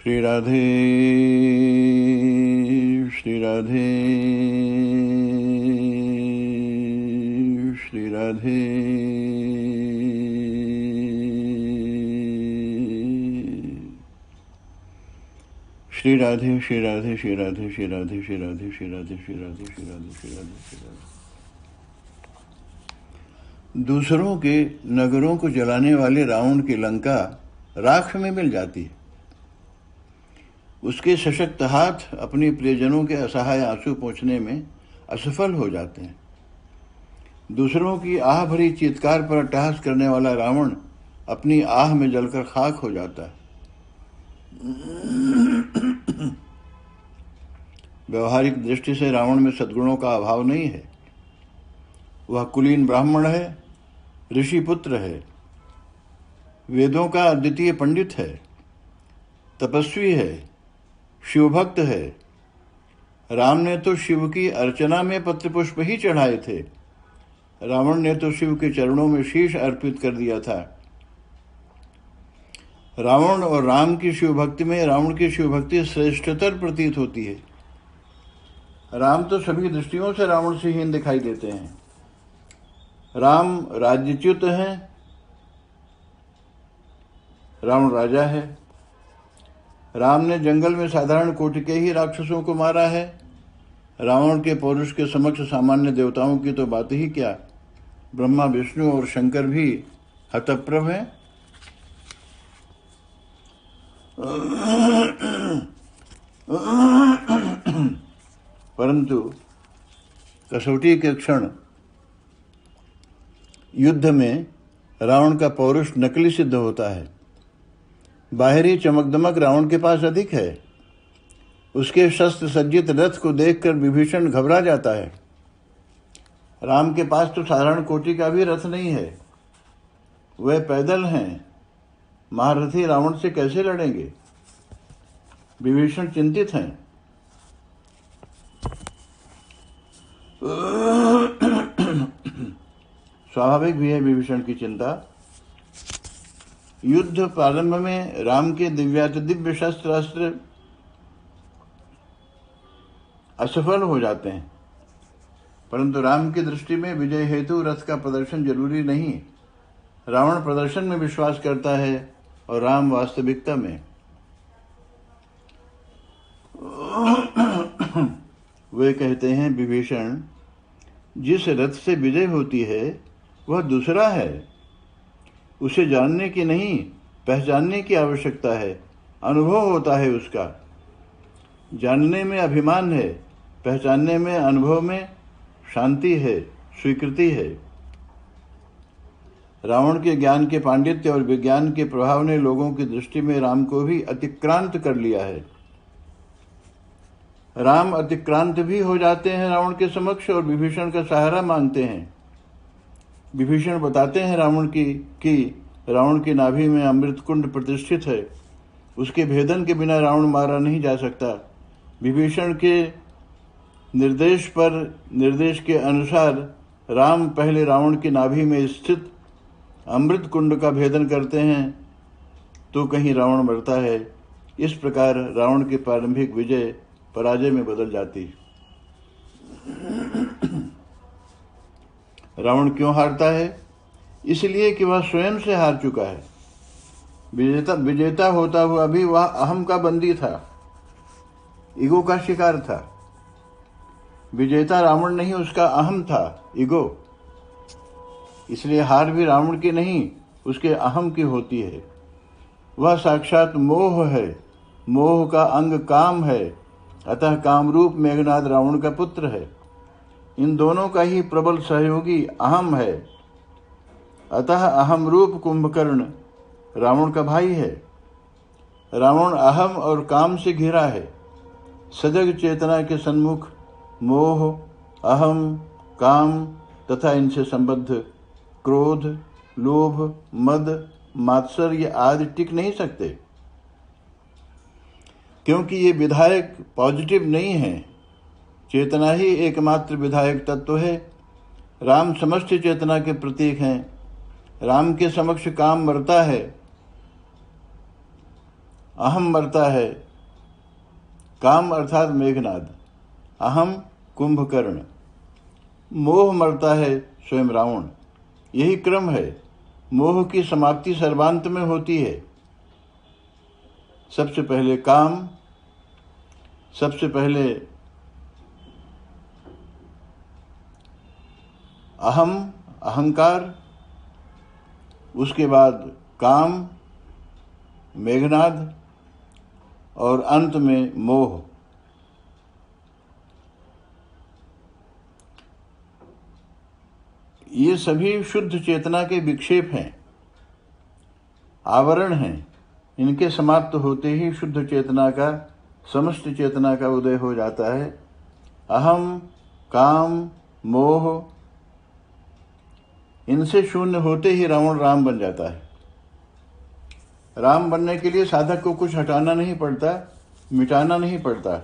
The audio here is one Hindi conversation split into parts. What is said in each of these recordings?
श्री राधे श्री राधे श्री राधे। श्री राधे श्री राधे श्री राधे श्री राधे श्री राधे श्री राधे श्री राधे श्री राधे श्री राधे श्री राधे। दूसरों के नगरों को जलाने वाले रावण की लंका राख में मिल जाती है। उसके सशक्त हाथ अपने प्रियजनों के असहाय आंसू पोंछने में असफल हो जाते हैं। दूसरों की आह भरी चीत्कार पर अट्टहास करने वाला रावण अपनी आह में जलकर खाक हो जाता है। व्यवहारिक दृष्टि से रावण में सद्गुणों का अभाव नहीं है। वह कुलीन ब्राह्मण है, ऋषि पुत्र है, वेदों का अद्वितीय पंडित है, तपस्वी है, शिवभक्त है। राम ने तो शिव की अर्चना में पत्र पुष्प ही चढ़ाए थे। रावण ने तो शिव के चरणों में शीश अर्पित कर दिया था। रावण और राम की शिवभक्ति में रावण की शिवभक्ति श्रेष्ठतर प्रतीत होती है। राम तो सभी दृष्टियों से रावण से हीन दिखाई देते हैं। राम राज्यच्युत हैं, रावण राजा है। राम ने जंगल में साधारण कोटि के ही राक्षसों को मारा है। रावण के पौरुष के समक्ष सामान्य देवताओं की तो बात ही क्या, ब्रह्मा विष्णु और शंकर भी हतप्रभ हैं। परंतु कसौटी के क्षण युद्ध में रावण का पौरुष नकली सिद्ध होता है। बाहरी चमकदमक रावण के पास अधिक है। उसके शस्त्र सज्जित रथ को देखकर विभीषण घबरा जाता है। राम के पास तो साधारण कोटि का भी रथ नहीं है। वह पैदल हैं। महारथी रावण से कैसे लड़ेंगे? विभीषण चिंतित हैं। स्वाभाविक भी है विभीषण की चिंता। युद्ध प्रारंभ में राम के दिव्य शस्त्र अस्त्र असफल हो जाते हैं, परंतु राम की दृष्टि में विजय हेतु रथ का प्रदर्शन जरूरी नहीं। रावण प्रदर्शन में विश्वास करता है और राम वास्तविकता में। वे कहते हैं, विभीषण, जिस रथ से विजय होती है वह दूसरा है। उसे जानने की नहीं, पहचानने की आवश्यकता है। अनुभव होता है उसका। जानने में अभिमान है, पहचानने में, अनुभव में शांति है, स्वीकृति है। रावण के ज्ञान के पांडित्य और विज्ञान के प्रभाव ने लोगों की दृष्टि में राम को भी अतिक्रांत कर लिया है। राम अतिक्रांत भी हो जाते हैं रावण के समक्ष और विभीषण का सहारा मांगते हैं। विभीषण बताते हैं रावण कि रावण की नाभि में अमृत कुंड प्रतिष्ठित है। उसके भेदन के बिना रावण मारा नहीं जा सकता। विभीषण के निर्देश के अनुसार राम पहले रावण की नाभि में स्थित अमृत कुंड का भेदन करते हैं तो कहीं रावण मरता है। इस प्रकार रावण की प्रारंभिक विजय पराजय में बदल जाती। रावण क्यों हारता है? इसलिए कि वह स्वयं से हार चुका है। विजेता होता हुआ भी वह अहम का बंदी था, ईगो का शिकार था। विजेता रावण नहीं, उसका अहम था, ईगो। इसलिए हार भी रावण की नहीं, उसके अहम की होती है। वह साक्षात मोह है। मोह का अंग काम है, अतः कामरूप मेघनाद रावण का पुत्र है। इन दोनों का ही प्रबल सहयोगी अहम है, अतः अहम रूप कुंभकर्ण रावण का भाई है। रावण अहम और काम से घिरा है। सजग चेतना के सन्मुख मोह, अहम, काम तथा इनसे संबद्ध क्रोध, लोभ, मद, मात्सर्य आदि टिक नहीं सकते, क्योंकि ये विधायक पॉजिटिव नहीं है। चेतना ही एकमात्र विधायक तत्व है। राम समष्टि चेतना के प्रतीक हैं। राम के समक्ष काम मरता है, अहम मरता है काम अर्थात मेघनाद, अहम कुंभकर्ण। मोह मरता है स्वयं रावण। यही क्रम है। मोह की समाप्ति सर्वांत में होती है। सबसे पहले काम, सबसे पहले अहम अहंकार, उसके बाद काम मेघनाद और अंत में मोह। ये सभी शुद्ध चेतना के विक्षेप हैं, आवरण हैं। इनके समाप्त होते ही शुद्ध चेतना का, समस्त चेतना का उदय हो जाता है। अहम काम मोह, इनसे शून्य होते ही रावण राम बन जाता है। राम बनने के लिए साधक को कुछ हटाना नहीं पड़ता, मिटाना नहीं पड़ता।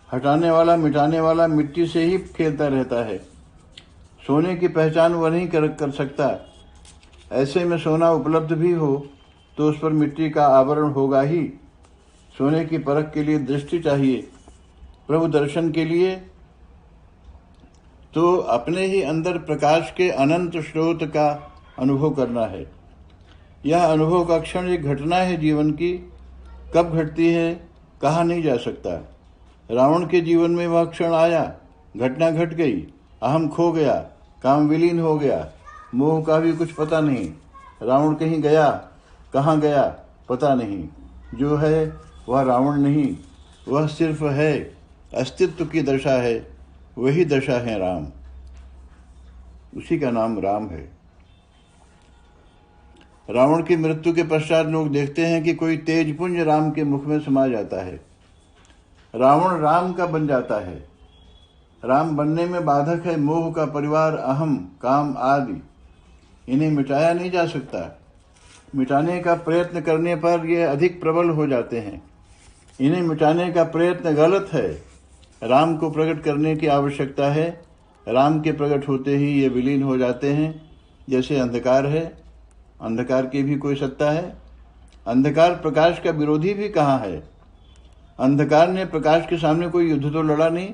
हटाने वाला मिटाने वाला मिट्टी से ही खेलता रहता है। सोने की पहचान वह नहीं कर सकता। ऐसे में सोना उपलब्ध भी हो तो उस पर मिट्टी का आवरण होगा ही। सोने की परख के लिए दृष्टि चाहिए। प्रभु दर्शन के लिए तो अपने ही अंदर प्रकाश के अनंत स्रोत का अनुभव करना है। यह अनुभव का क्षण एक घटना है जीवन की। कब घटती है कहा नहीं जा सकता। रावण के जीवन में वह क्षण आया, घटना घट गई, अहम खो गया, काम विलीन हो गया, मोह का भी कुछ पता नहीं। रावण कहीं गया, कहाँ गया पता नहीं। जो है वह रावण नहीं, वह सिर्फ है, अस्तित्व की दशा है। वही दशा है राम, उसी का नाम राम है। रावण की मृत्यु के पश्चात लोग देखते हैं कि कोई तेज पुंज राम के मुख में समा जाता है। रावण राम का बन जाता है। राम बनने में बाधक है मोह का परिवार, अहम काम आदि। इन्हें मिटाया नहीं जा सकता। मिटाने का प्रयत्न करने पर ये अधिक प्रबल हो जाते हैं। इन्हें मिटाने का प्रयत्न गलत है। राम को प्रकट करने की आवश्यकता है। राम के प्रकट होते ही ये विलीन हो जाते हैं। जैसे अंधकार है, अंधकार की भी कोई सत्ता है? अंधकार प्रकाश का विरोधी भी कहाँ है? अंधकार ने प्रकाश के सामने कोई युद्ध तो लड़ा नहीं।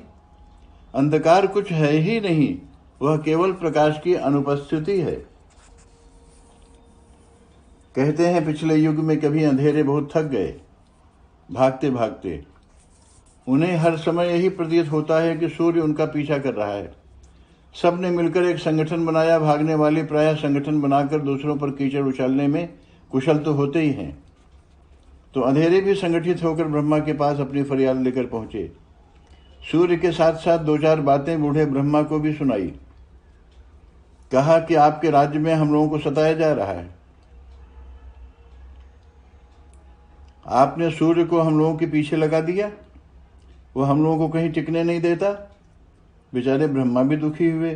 अंधकार कुछ है ही नहीं, वह केवल प्रकाश की अनुपस्थिति है। कहते हैं पिछले युग में कभी अंधेरे बहुत थक गए भागते भागते। उन्हें हर समय यही प्रतीत होता है कि सूर्य उनका पीछा कर रहा है। सबने मिलकर एक संगठन बनाया। भागने वाले प्रायः संगठन बनाकर दूसरों पर कीचड़ उछालने में कुशल तो होते ही हैं। तो अंधेरे भी संगठित होकर ब्रह्मा के पास अपनी फरियाद लेकर पहुंचे। सूर्य के साथ साथ दो चार बातें बूढ़े ब्रह्मा को भी सुनाई। कहा कि आपके राज्य में हम लोगों को सताया जा रहा है। आपने सूर्य को हम लोगों के पीछे लगा दिया, वो हम लोगों को कहीं टिकने नहीं देता। बेचारे ब्रह्मा भी दुखी हुए।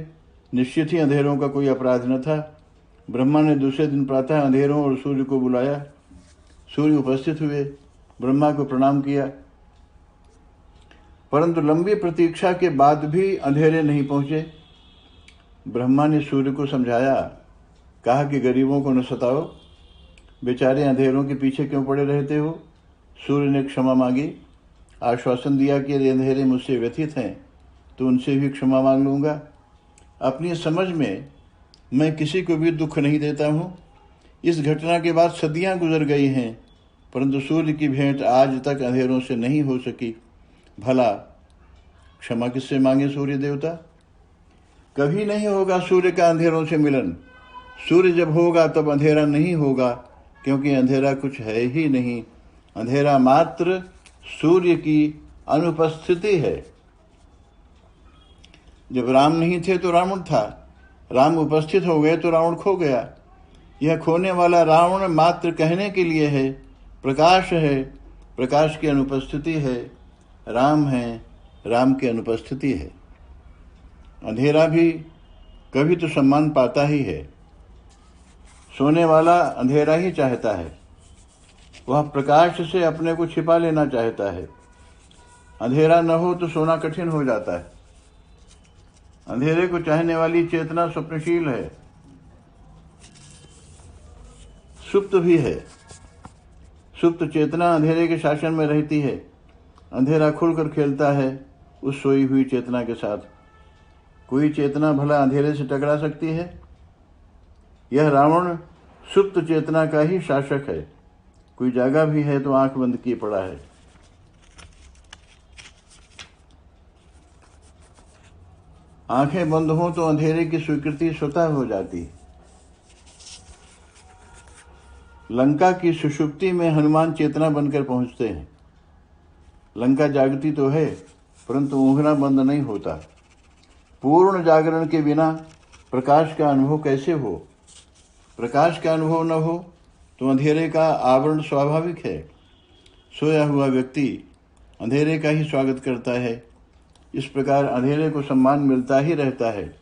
निश्चित ही अंधेरों का कोई अपराध न था। ब्रह्मा ने दूसरे दिन प्रातः अंधेरों और सूर्य को बुलाया। सूर्य उपस्थित हुए, ब्रह्मा को प्रणाम किया। परंतु लंबी प्रतीक्षा के बाद भी अंधेरे नहीं पहुंचे। ब्रह्मा ने सूर्य को समझाया, कहा कि गरीबों को न सताओ, बेचारे अंधेरों के पीछे क्यों पड़े रहते हो। सूर्य ने क्षमा मांगी, आश्वासन दिया कि यदि अंधेरे मुझसे व्यथित हैं तो उनसे भी क्षमा मांग लूँगा। अपनी समझ में मैं किसी को भी दुख नहीं देता हूँ। इस घटना के बाद सदियाँ गुजर गई हैं, परंतु सूर्य की भेंट आज तक अंधेरों से नहीं हो सकी। भला क्षमा किससे मांगे सूर्य देवता? कभी नहीं होगा सूर्य का अंधेरों से मिलन। सूर्य जब होगा तब अंधेरा नहीं होगा, क्योंकि अंधेरा कुछ है ही नहीं। अंधेरा मात्र सूर्य की अनुपस्थिति है। जब राम नहीं थे तो रावण था, राम उपस्थित हो गए तो रावण खो गया। यह खोने वाला रावण मात्र कहने के लिए है। प्रकाश है, प्रकाश की अनुपस्थिति है। राम है, राम की अनुपस्थिति है। अंधेरा भी कभी तो सम्मान पाता ही है। सोने वाला अंधेरा ही चाहता है। वह प्रकाश से अपने को छिपा लेना चाहता है। अंधेरा न हो तो सोना कठिन हो जाता है। अंधेरे को चाहने वाली चेतना स्वप्नशील है, सुप्त भी है। सुप्त चेतना अंधेरे के शासन में रहती है। अंधेरा खुलकर खेलता है उस सोई हुई चेतना के साथ। कोई चेतना भला अंधेरे से टकरा सकती है? यह रावण सुप्त चेतना का ही शासक है। कोई जागा भी है तो आंख बंद किए पड़ा है। आंखें बंद हो तो अंधेरे की स्वीकृति स्वतः हो जाती। लंका की सुषुप्ति में हनुमान चेतना बनकर पहुंचते हैं। लंका जागती तो है परंतु ऊँघना बंद नहीं होता। पूर्ण जागरण के बिना प्रकाश का अनुभव कैसे हो? प्रकाश का अनुभव न हो तो अंधेरे का आवरण स्वाभाविक है। सोया हुआ व्यक्ति अंधेरे का ही स्वागत करता है। इस प्रकार अंधेरे को सम्मान मिलता ही रहता है।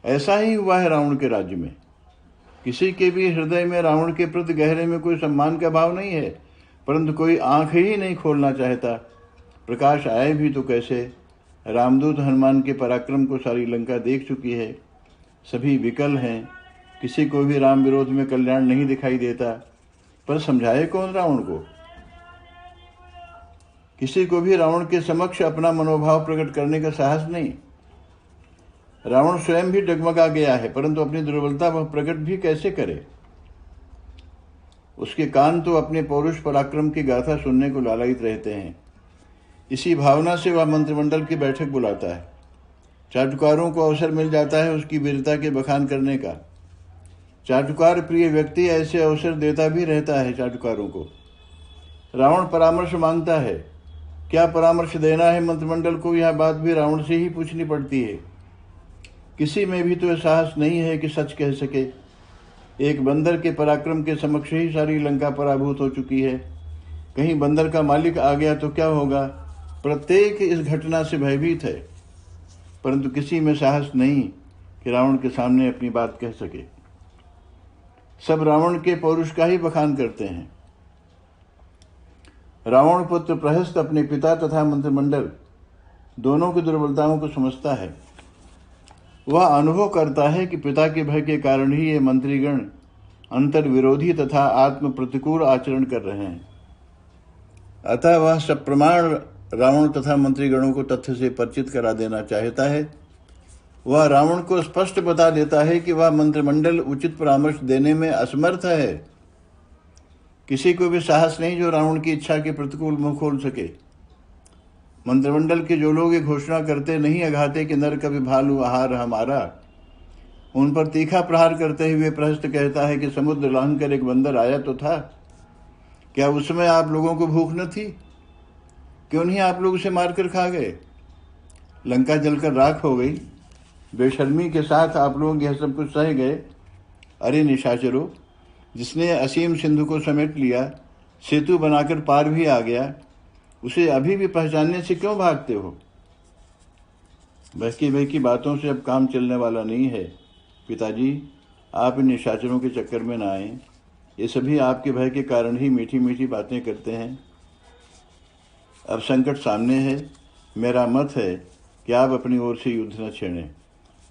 ऐसा ही हुआ है रावण के राज्य में। किसी के भी हृदय में रावण के प्रति गहरे में कोई सम्मान का भाव नहीं है, परंतु कोई आंख ही नहीं खोलना चाहता। प्रकाश आए भी तो कैसे? रामदूत हनुमान के पराक्रम को सारी लंका देख चुकी है। सभी विकल हैं। किसी को भी राम विरोध में कल्याण नहीं दिखाई देता, पर समझाए कौन रावण को? किसी को भी रावण के समक्ष अपना मनोभाव प्रकट करने का साहस नहीं। रावण स्वयं भी डगमगा गया है, परंतु अपनी दुर्बलता वह प्रकट भी कैसे करे? उसके कान तो अपने पौरुष पराक्रम की गाथा सुनने को लालायित रहते हैं। इसी भावना से वह मंत्रिमंडल की बैठक बुलाता है। चाटुकारों को अवसर मिल जाता है उसकी वीरता के बखान करने का। चाटुकार प्रिय व्यक्ति ऐसे अवसर देता भी रहता है चाटुकारों को। रावण परामर्श मांगता है। क्या परामर्श देना है मंत्रिमंडल को, यह बात भी रावण से ही पूछनी पड़ती है। किसी में भी तो यह साहस नहीं है कि सच कह सके। एक बंदर के पराक्रम के समक्ष ही सारी लंका पराभूत हो चुकी है। कहीं बंदर का मालिक आ गया तो क्या होगा? प्रत्येक इस घटना से भयभीत है, परंतु किसी में साहस नहीं कि रावण के सामने अपनी बात कह सके। सब रावण के पौरुष का ही बखान करते हैं। रावण पुत्र प्रहस्त अपने पिता तथा मंत्रिमंडल दोनों की दुर्बलताओं को समझता है। वह अनुभव करता है कि पिता के भय के कारण ही ये मंत्रीगण अंतर विरोधी तथा आत्म प्रतिकूल आचरण कर रहे हैं। अतः वह सप्रमाण रावण तथा मंत्रीगणों को तथ्य से परिचित करा देना चाहता है। वह रावण को स्पष्ट बता देता है कि वह मंत्रिमंडल उचित परामर्श देने में असमर्थ है। किसी को भी साहस नहीं जो रावण की इच्छा के प्रतिकूल मुंह खोल सके। मंत्रिमंडल के जो लोग ये घोषणा करते नहीं अघाते कि नर कभी भालू आहार हमारा, उन पर तीखा प्रहार करते हुए प्रहस्त कहता है कि समुद्र लांघ कर एक बंदर आया तो था। क्या उसमें आप लोगों को भूख न थी? क्यों नहीं आप लोग उसे मारकर खा गए? लंका जलकर राख हो गई। बेशर्मी के साथ आप लोग यह सब कुछ सह गए। अरे निशाचरों, जिसने असीम सिंधु को समेट लिया, सेतु बनाकर पार भी आ गया, उसे अभी भी पहचानने से क्यों भागते हो? बहकी बहकी बातों से अब काम चलने वाला नहीं है। पिताजी, आप इन निशाचरों के चक्कर में ना आएं। ये सभी आपके भय के कारण ही मीठी मीठी बातें करते हैं। अब संकट सामने है। मेरा मत है कि आप अपनी ओर से युद्ध न छेड़ें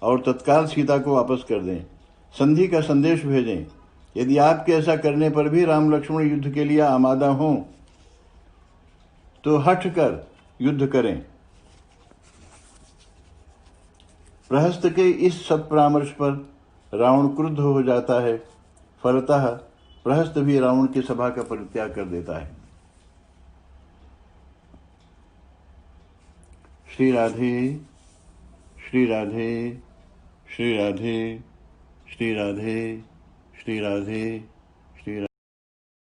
और तत्काल सीता को वापस कर दें। संधि का संदेश भेजें। यदि आपके ऐसा करने पर भी राम लक्ष्मण युद्ध के लिए आमादा हों तो हट कर युद्ध करें। प्रहस्त के इस सब परामर्श पर रावण क्रुद्ध हो जाता है। फलतः प्रहस्त भी रावण की सभा का परित्याग कर देता है। श्री राधे श्री राधे श्री राधे श्री राधे श्री राधे।